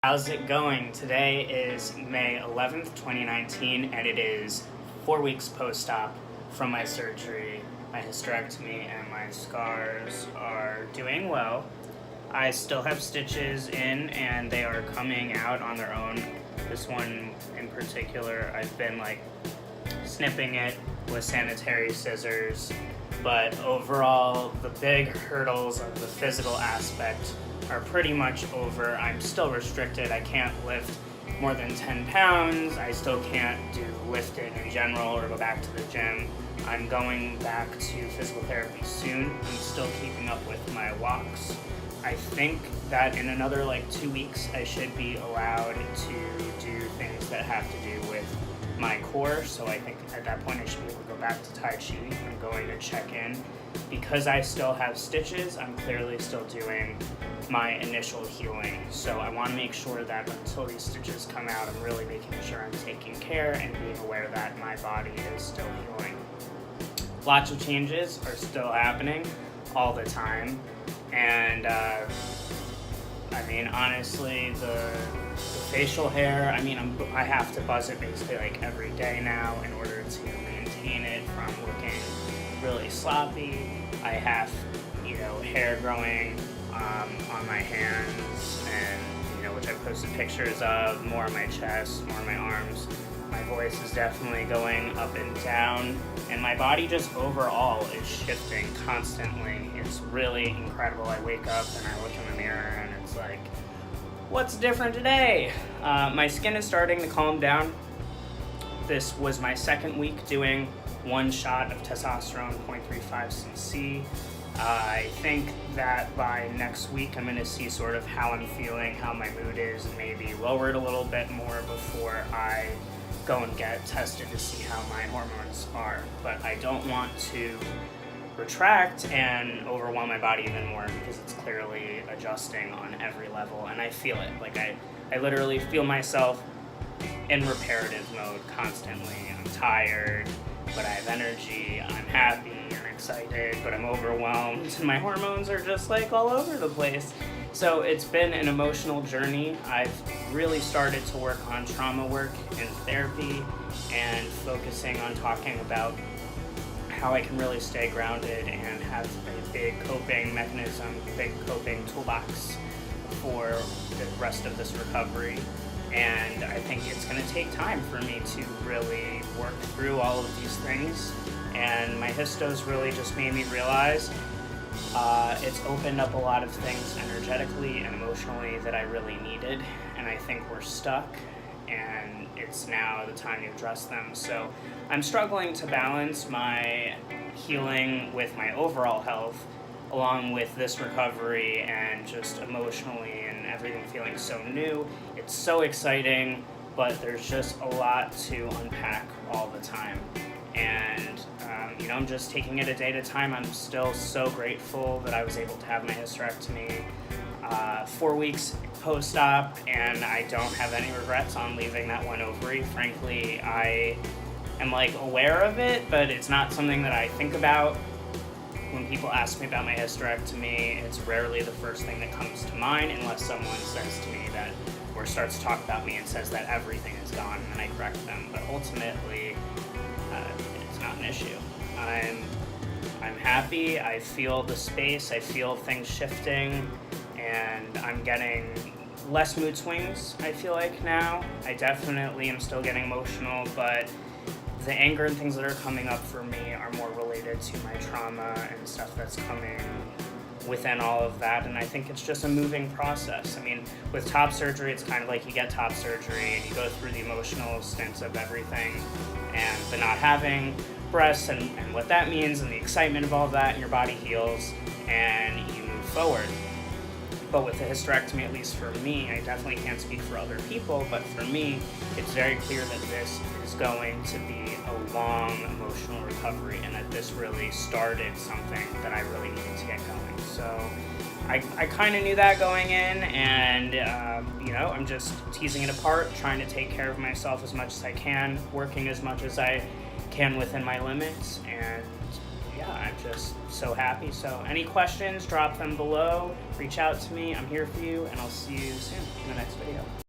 How's it going? Today is May 11th, 2019, and it is 4 weeks post-op from my surgery. My hysterectomy and my scars are doing well. I still have stitches in, and they are coming out on their own. This one in particular, I've been snipping it with sanitary scissors, but overall, the big hurdles of the physical aspect are pretty much over. I'm still restricted. I can't lift more than 10 pounds. I still can't do lifting in general or go back to the gym. I'm going back to physical therapy soon. I'm still keeping up with my walks. I think that in another 2 weeks, I should be allowed to do things that have to do with my core. So I think at that point I should be able to go back to Tai Chi. I'm going to check in. Because I still have stitches, I'm clearly still doing my initial healing. So I want to make sure that until these stitches come out, I'm really making sure I'm taking care and being aware that my body is still healing. Lots of changes are still happening all the time. And honestly, the facial hair, I have to buzz it basically every day now in order to maintain it from looking really sloppy. I have, hair growing on my hands and, which I posted pictures of, more on my chest, more on my arms. My voice is definitely going up and down, and my body just overall is shifting constantly. It's really incredible. I wake up and I look in the mirror and it's like, what's different today? My skin is starting to calm down. This was my second week doing one shot of testosterone, 0.35 cc. I think that by next week I'm going to see sort of how I'm feeling, how my mood is, and maybe lower it a little bit more before I go and get tested to see how my hormones are. But I don't want to retract and overwhelm my body even more because it's clearly adjusting on every level, and I feel it. I literally feel myself in reparative mode constantly. I'm tired, but I have energy. I'm happy and excited, but I'm overwhelmed. My hormones are just all over the place. So it's been an emotional journey. I've really started to work on trauma work and therapy and focusing on talking about how I can really stay grounded and have a big coping mechanism, big coping toolbox for the rest of this recovery. And I think it's going to take time for me to really work through all of these things. And my histo's really just made me realize it's opened up a lot of things energetically and emotionally that I really needed. And I think we're stuck, and it's now the time to address them. So I'm struggling to balance my healing with my overall health, along with this recovery and just emotionally and everything feeling so new. It's so exciting, but there's just a lot to unpack all the time. And, I'm just taking it a day at a time. I'm still so grateful that I was able to have my hysterectomy 4 weeks post-op, and I don't have any regrets on leaving that one ovary. Frankly, I am aware of it, but it's not something that I think about. When people ask me about my hysterectomy, it's rarely the first thing that comes to mind unless someone says to me that, or starts to talk about me and says that everything is gone, and I correct them. But ultimately, it's not an issue. I'm happy. I feel the space. I feel things shifting, and I'm getting less mood swings, I feel like now. I definitely am still getting emotional, but the anger and things that are coming up for me are more related to my trauma and stuff that's coming within all of that, and I think it's just a moving process. With top surgery, it's kind of you get top surgery and you go through the emotional stints of everything and the not having breasts and what that means and the excitement of all that, and your body heals and you move forward. But with the hysterectomy, at least for me, I definitely can't speak for other people, but for me, it's very clear that this is going to be a long emotional recovery, and that this really started something that I really needed to get going. So I kind of knew that going in, and I'm just teasing it apart, trying to take care of myself as much as I can, working as much as I can within my limits, and yeah, I'm just so happy. So any questions, drop them below. reach out to me. I'm here for you, and I'll see you soon in the next video.